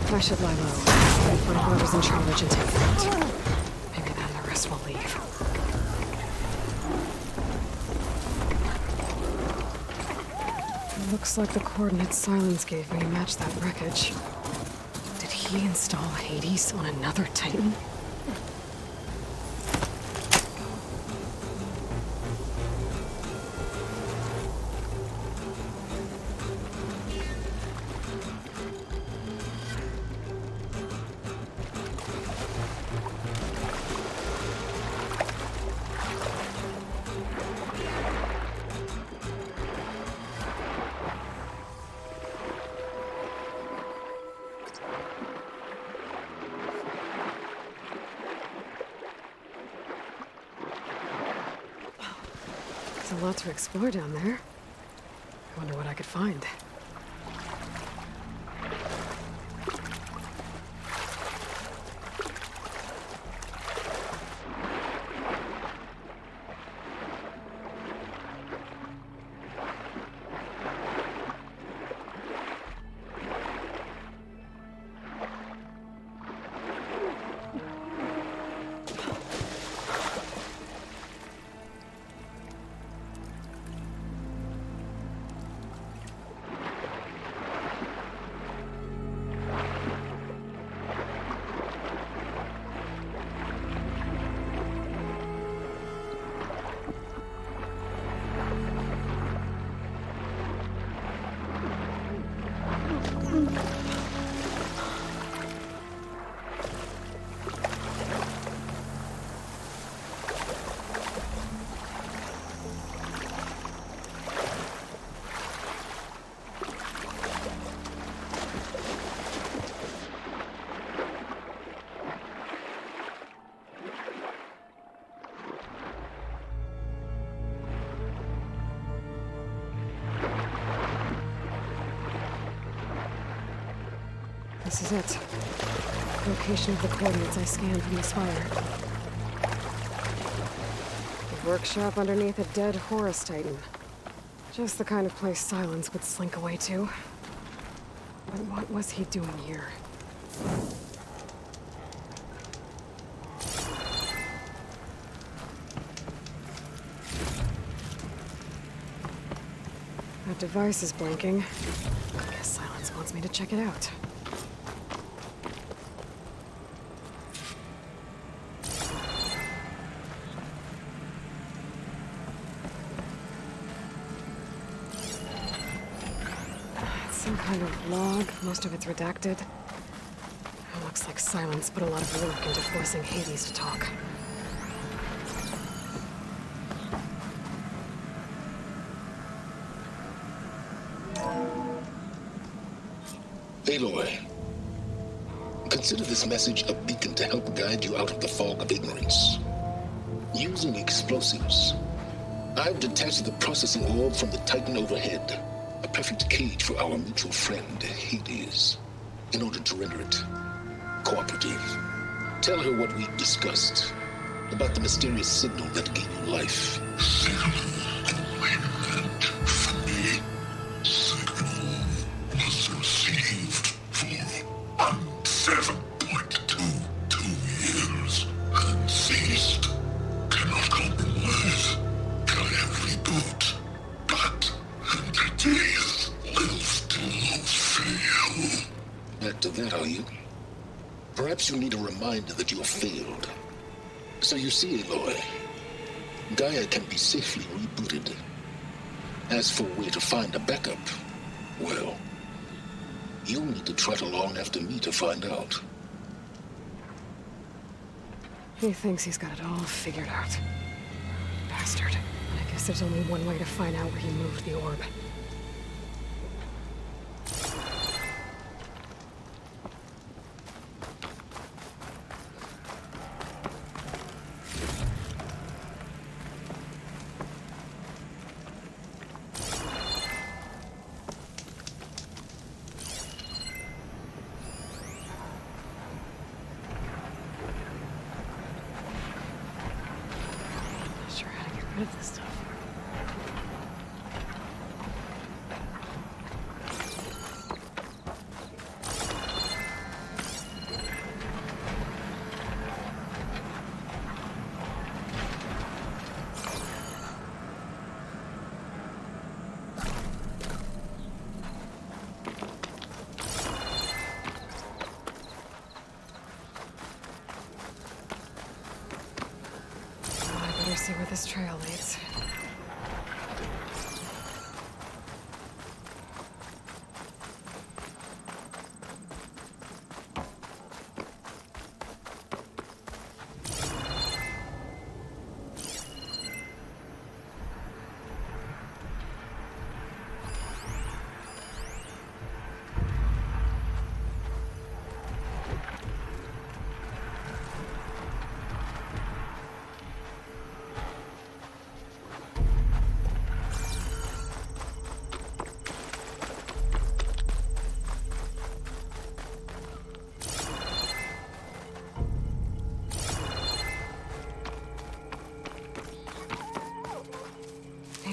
I should lie low. Find whoever's in charge and take them out. Maybe then the rest will leave. Looks like the coordinates Silence gave me match that wreckage. Did he install Hades on another Titan? There's a lot to explore down there. I wonder what I could find. This is it. Location of the coordinates I scanned from the spire. A workshop underneath a dead Horus Titan. Just the kind of place Silence would slink away to. But what was he doing here? That device is blinking. I guess Silence wants me to check it out. Some kind of log, most of it's redacted. It looks like Silence put a lot of work into forcing Hades to talk. Aloy, consider this message a beacon to help guide you out of the fog of ignorance. Using explosives, I've detached the processing orb from the Titan overhead. A perfect cage for our mutual friend, Hades, in order to render it cooperative. Tell her what we've discussed about the mysterious signal that gave you life. Signal for me. Signal was received for 7.22 years and ceased. Cannot compromise. Try every boot. But entities will still fail. Back to that, are you? Perhaps you need a reminder that you have failed. So you see, Aloy, Gaia can be safely rebooted. As for where to find a backup, well, you'll need to trot along after me to find out. He thinks he's got it all figured out. Bastard. I guess there's only one way to find out where he moved the orb. Of this stuff. see where this trail leads.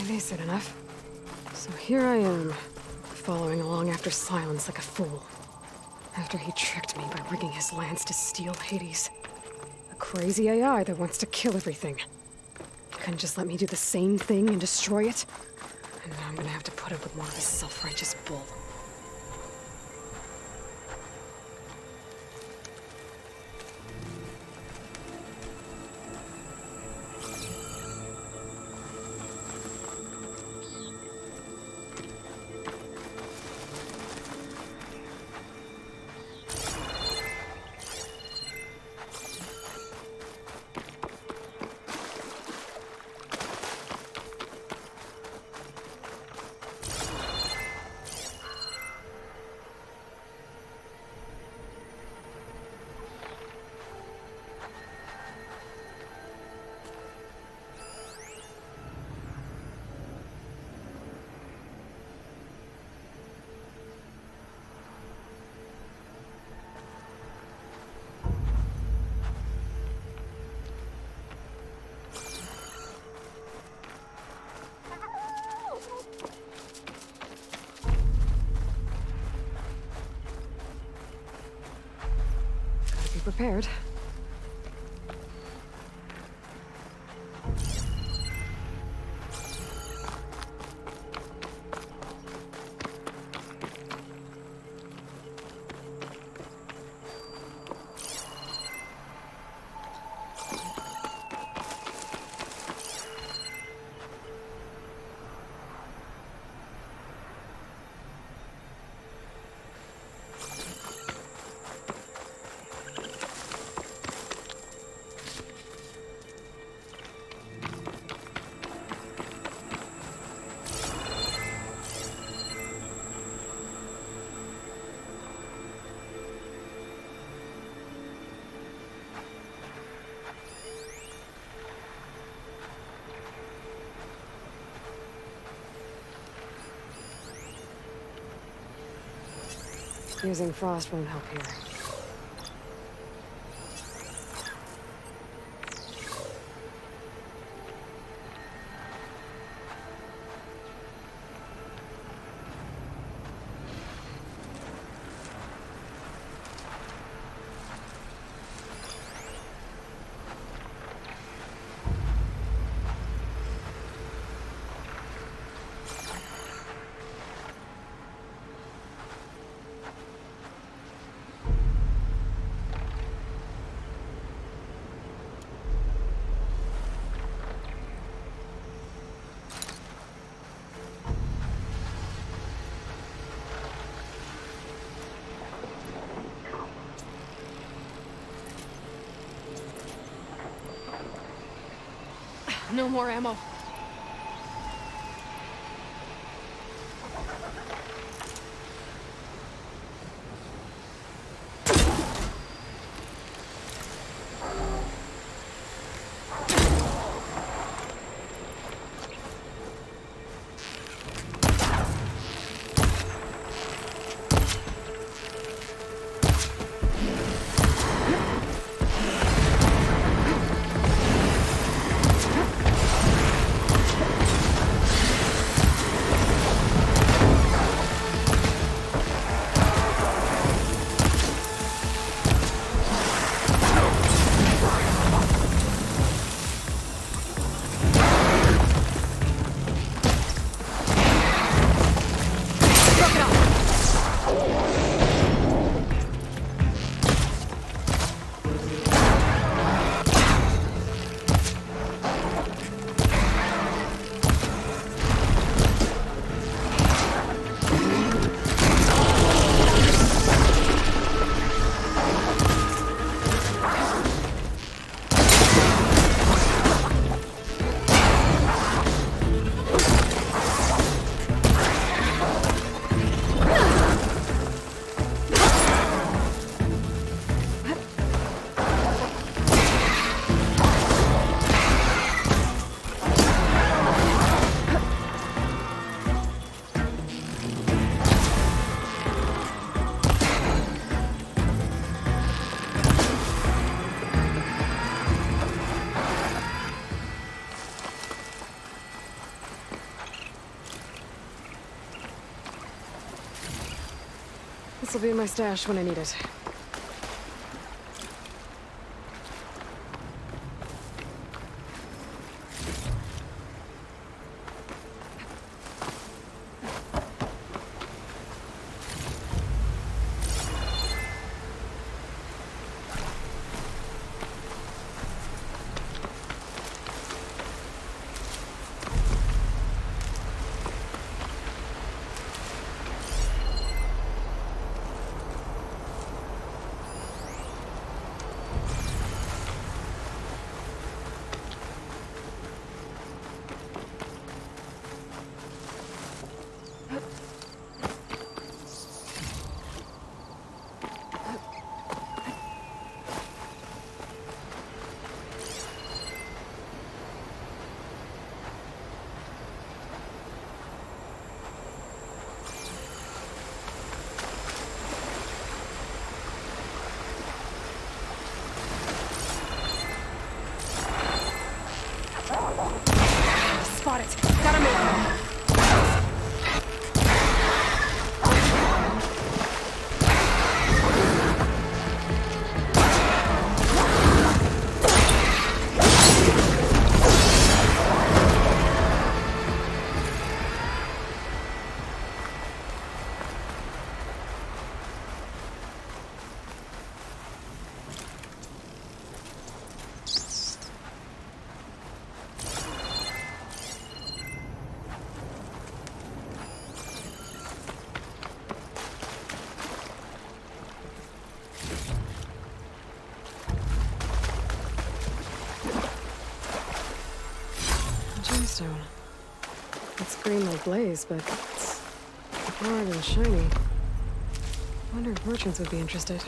Decent enough. So here I am, following along after Silence like a fool. After he tricked me by rigging his lance to steal Hades. A crazy AI that wants to kill everything. Couldn't just let me do the same thing and destroy it? And now I'm gonna have to put up with more of his self-righteous bull. Prepared. Using frost won't help here. No more ammo. This'll be in my stash when I need it. Spot it. Gotta move. Gemstone. It's green like blaze, but it's hard and shiny. Wonder if merchants would be interested.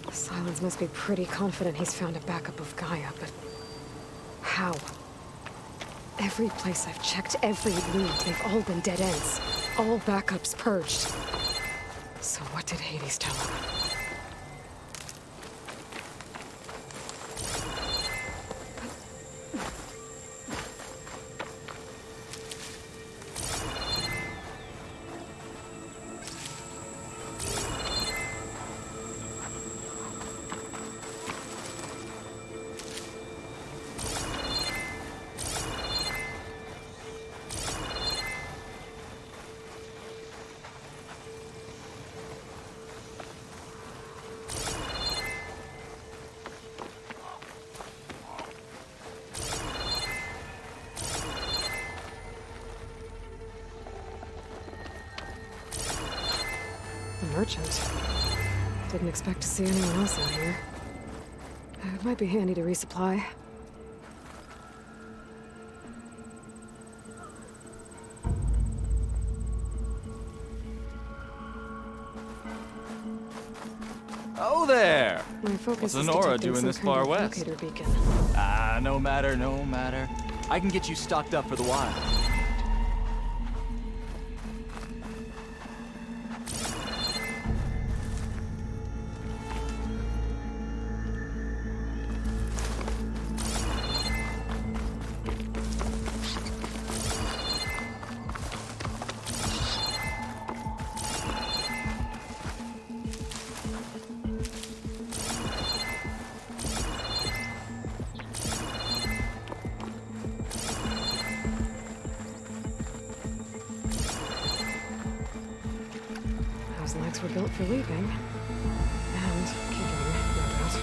The Silence must be pretty confident he's found a backup of Gaia, but how? Every place I've checked, every lead, they've all been dead ends. All backups purged. So what did Hades tell him? Merchant. Didn't expect to see anyone else out here. It might be handy to resupply. Oh there! My focus What's is Honora detecting doing some this kind far of west? locator beacon. Ah, no matter, no matter. I can get you stocked up for the wild. Those legs were built for leaping. And kicking, no doubt.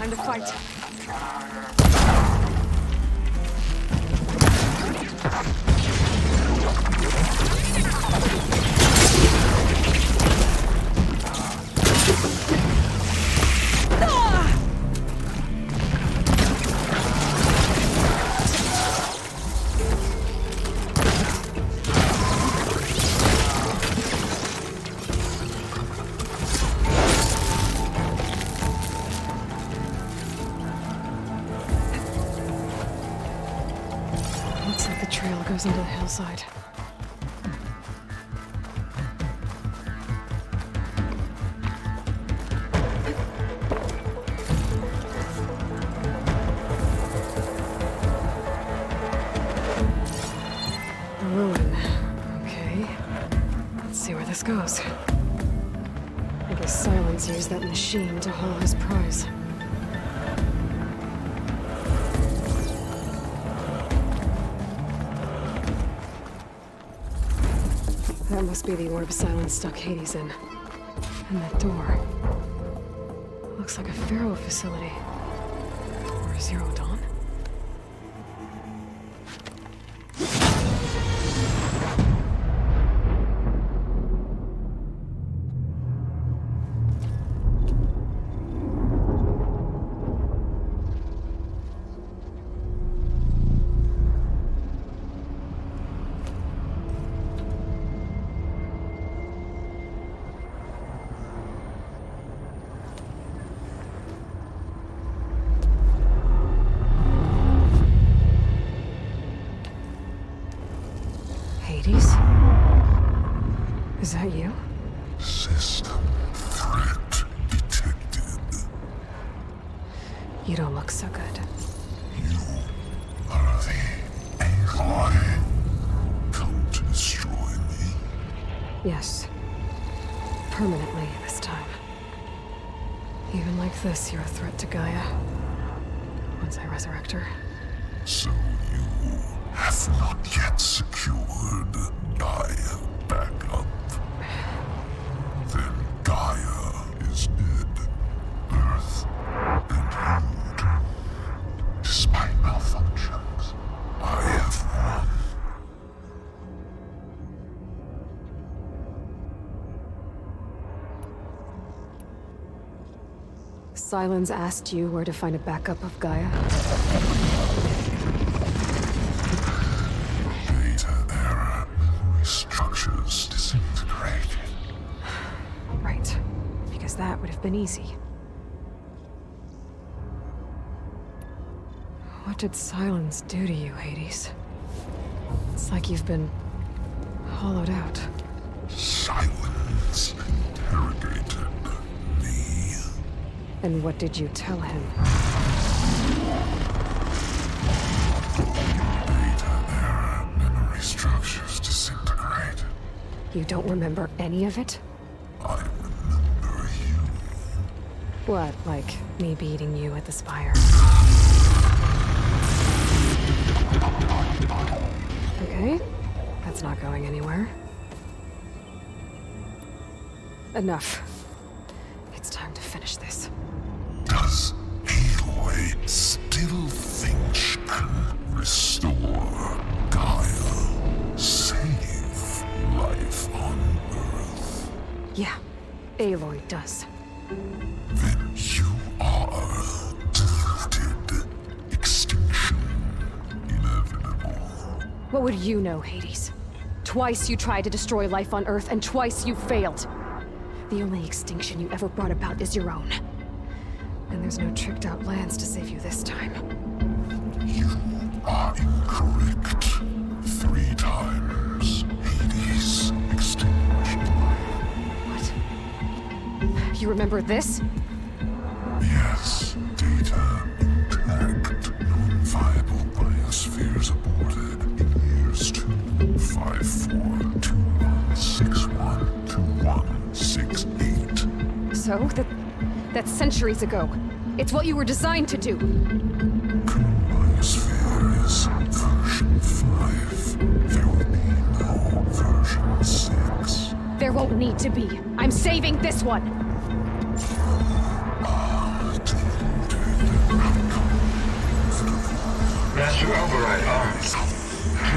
Time to fight. Looks like the trail goes into the hillside. A ruin. Okay. Let's see where this goes. I guess Silence used that machine to haul his prize. That must be the orb Silence stuck Hades in. And that door. Looks like a Pharaoh facility. Or Zero Dawn? Hades? Is that you? System threat detected. You don't look so good. You are the AI come to destroy me. Yes. Permanently this time. Even like this, you're a threat to Gaia. Once I resurrect her. So you have not yet secured Gaia back up. Then Gaia is dead. Earth and you too. Despite malfunctions, I have won. Silence asked you where to find a backup of Gaia? Data error. Memory structures disintegrated. Right. Because that would have been easy. What did Silence do to you, Hades? It's like you've been hollowed out. Silence interrogated me. And what did you tell him? Data error. Memory structures disintegrated. You don't remember any of it? I remember you. What, like me beating you at the spire? Okay, that's not going anywhere. Enough. It's time to finish this. Does Aloy still think she can restore Gaia? Save life on Earth? Yeah, Aloy does. Then you are deluded. Extinction inevitable. What would you know, Hades? Twice you tried to destroy life on Earth, and twice you failed. The only extinction you ever brought about is your own. And there's no tricked-out lands to save you this time. You are incorrect. 3 times. Hades extinguished life. What? You remember this? Yes, data intact. Non-viable biospheres aborted in years 254, 2161, 2168. So, that's centuries ago. It's what you were designed to do. Biosphere is version 5. There will be no version 6. There won't need to be. I'm saving this one. Deluded. Master override arms. To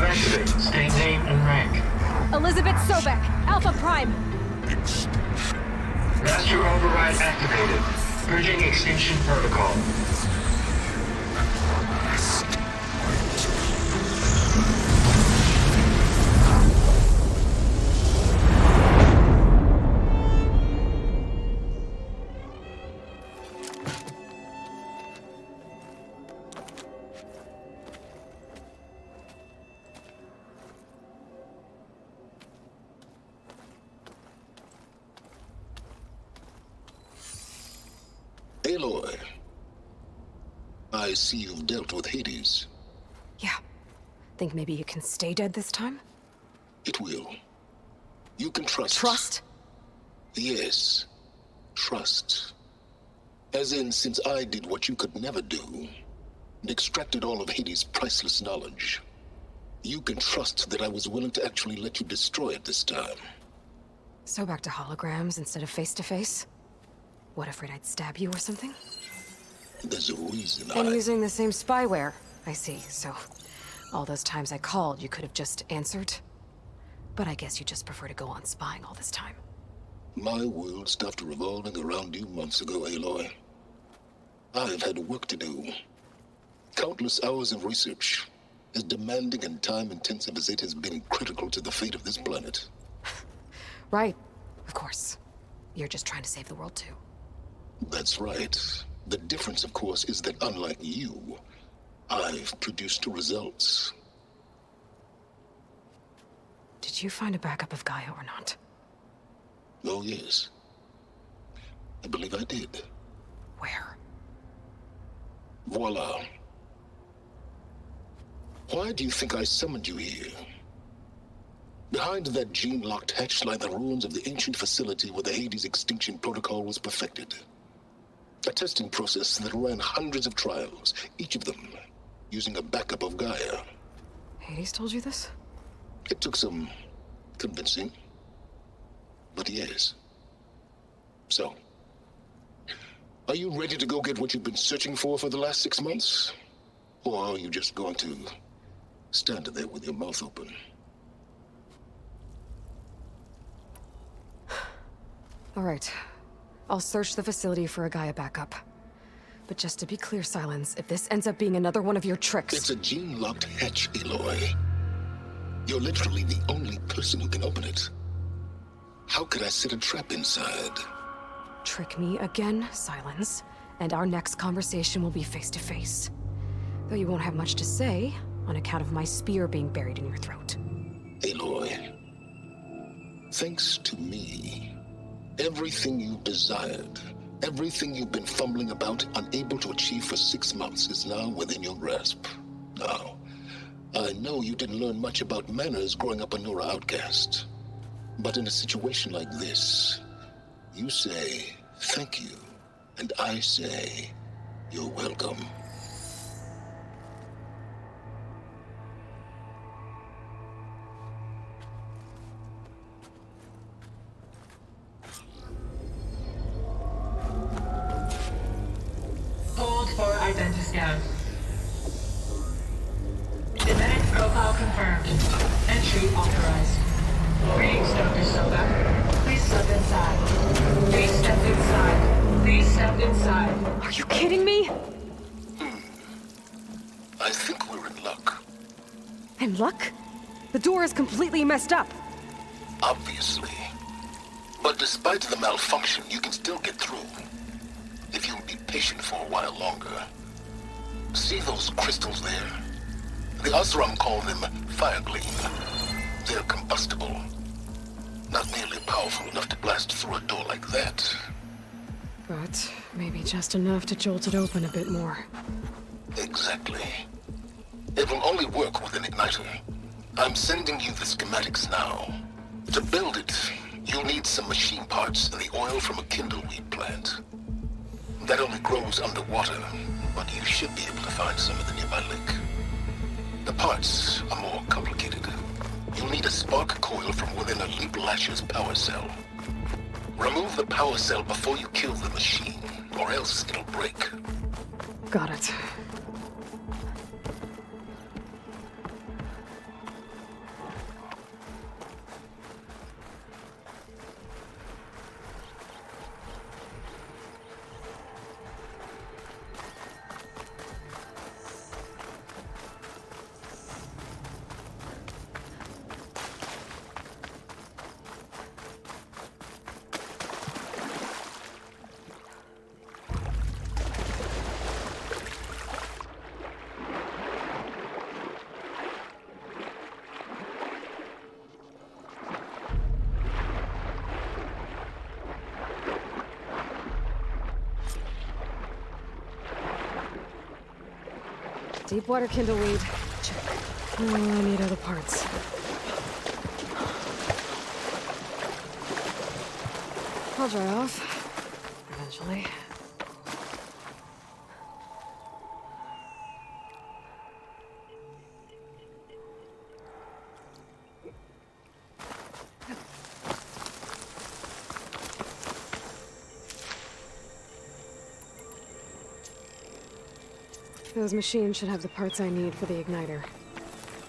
activate, state name and rank. Elizabeth Sobek, Alpha Prime. Master override activated. Bridging extinction protocol. Aloy, I see you've dealt with Hades. Yeah. Think maybe you can stay dead this time? It will. You can trust. Trust? Yes. Trust. As in, since I did what you could never do, and extracted all of Hades' priceless knowledge, you can trust that I was willing to actually let you destroy it this time. So back to holograms instead of face-to-face? What, afraid I'd stab you or something? There's a reason And using the same spyware. I see, so... all those times I called, you could have just answered? But I guess you just prefer to go on spying all this time. My world stopped revolving around you months ago, Aloy. I've had work to do. Countless hours of research, as demanding and time-intensive as it has been critical to the fate of this planet. Right, of course. You're just trying to save the world too. That's right. The difference, of course, is that unlike you, I've produced results. Did you find a backup of Gaia or not? Oh, yes. I believe I did. Where? Voila. Why do you think I summoned you here? Behind that gene-locked hatch lie the ruins of the ancient facility where the Hades extinction protocol was perfected. A testing process that ran hundreds of trials, each of them using a backup of Gaia. Hades told you this? It took some convincing, but yes. So, are you ready to go get what you've been searching for the last 6 months? Or are you just going to stand there with your mouth open? All right. I'll search the facility for a Gaia backup. But just to be clear, Silence, if this ends up being another one of your tricks... It's a gene-locked hatch, Aloy. You're literally the only person who can open it. How could I set a trap inside? Trick me again, Silence, and our next conversation will be face-to-face. Though you won't have much to say, on account of my spear being buried in your throat. Aloy, thanks to me, everything you desired, everything you've been fumbling about, unable to achieve for 6 months, is now within your grasp. Now, I know you didn't learn much about manners growing up a Nora outcast. But in a situation like this, you say, thank you, and I say, you're welcome. Hold for identiscan. Genetic profile confirmed. Entry authorized. Greetings, Dr. Soba. Please step inside. Please step inside. Please step inside. Are you kidding me? I think we're in luck. In luck? The door is completely messed up. Obviously. But despite the malfunction, you can still get through. If you'll be patient for a while longer. See those crystals there? The Osram call them fire gleam. They're combustible. Not nearly powerful enough to blast through a door like that. But maybe just enough to jolt it open a bit more. Exactly. It will only work with an igniter. I'm sending you the schematics now. To build it, you'll need some machine parts and the oil from a kindleweed plant. That only grows underwater, but you should be able to find some at the nearby lake. The parts are more complicated. You'll need a spark coil from within a Leap Lasher's power cell. Remove the power cell before you kill the machine, or else it'll break. Got it. Deep water kindleweed. Check. Oh, I need other parts. I'll dry off. Eventually. Those machines should have the parts I need for the igniter.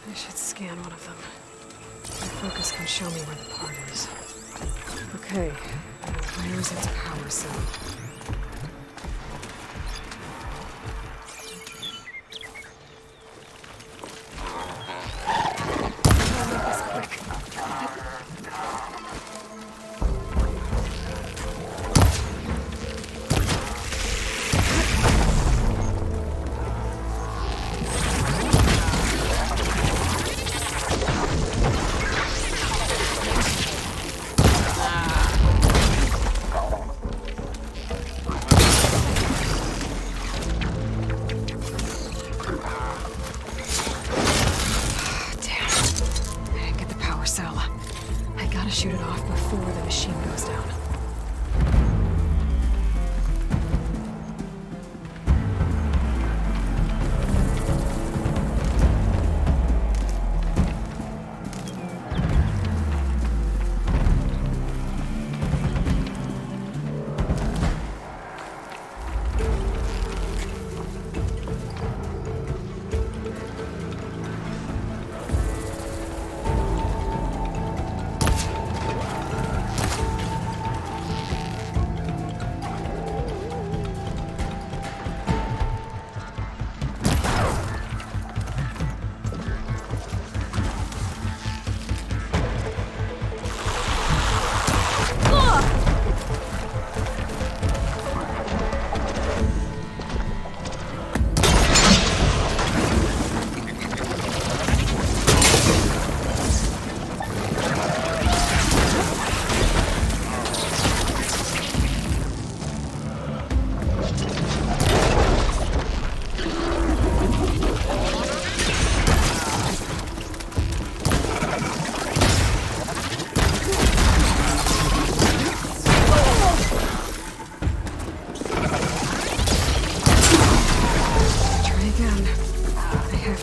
I should scan one of them. My focus can show me where the part is. Okay, where's its power cell? I'll make this quick. Shoot it off before the machine goes down.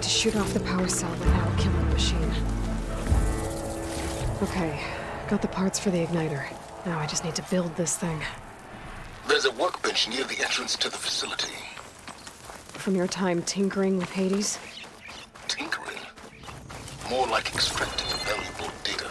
Shoot off the power cell without killing the machine. Okay, got the parts for the igniter. Now I just need to build this thing. There's a workbench near the entrance to the facility. From your time tinkering with Hades? Tinkering? More like extracting valuable data.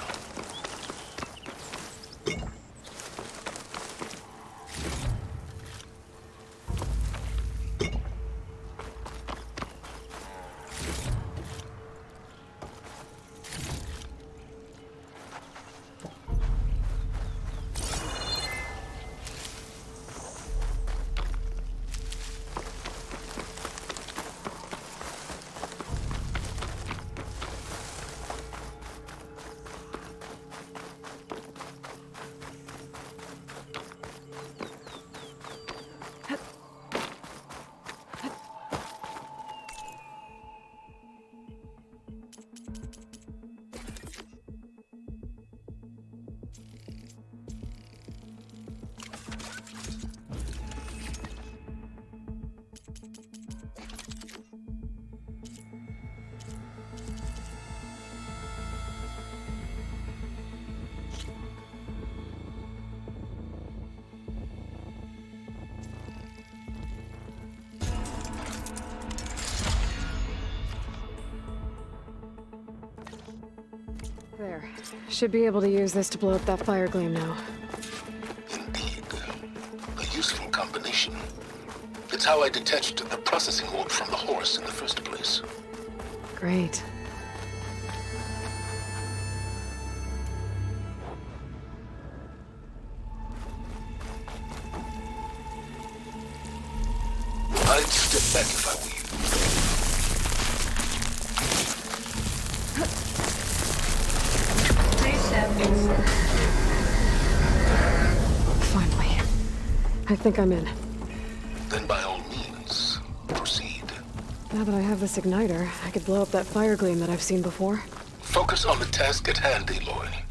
There. Should be able to use this to blow up that fire gleam now. Indeed. A useful combination. It's how I detached the processing orb from the horse in the first place. Great. I'd step back if I were you. Please step inside. Finally. I think I'm in. Then by all means, proceed. Now that I have this igniter, I could blow up that fire gleam that I've seen before. Focus on the task at hand, Aloy.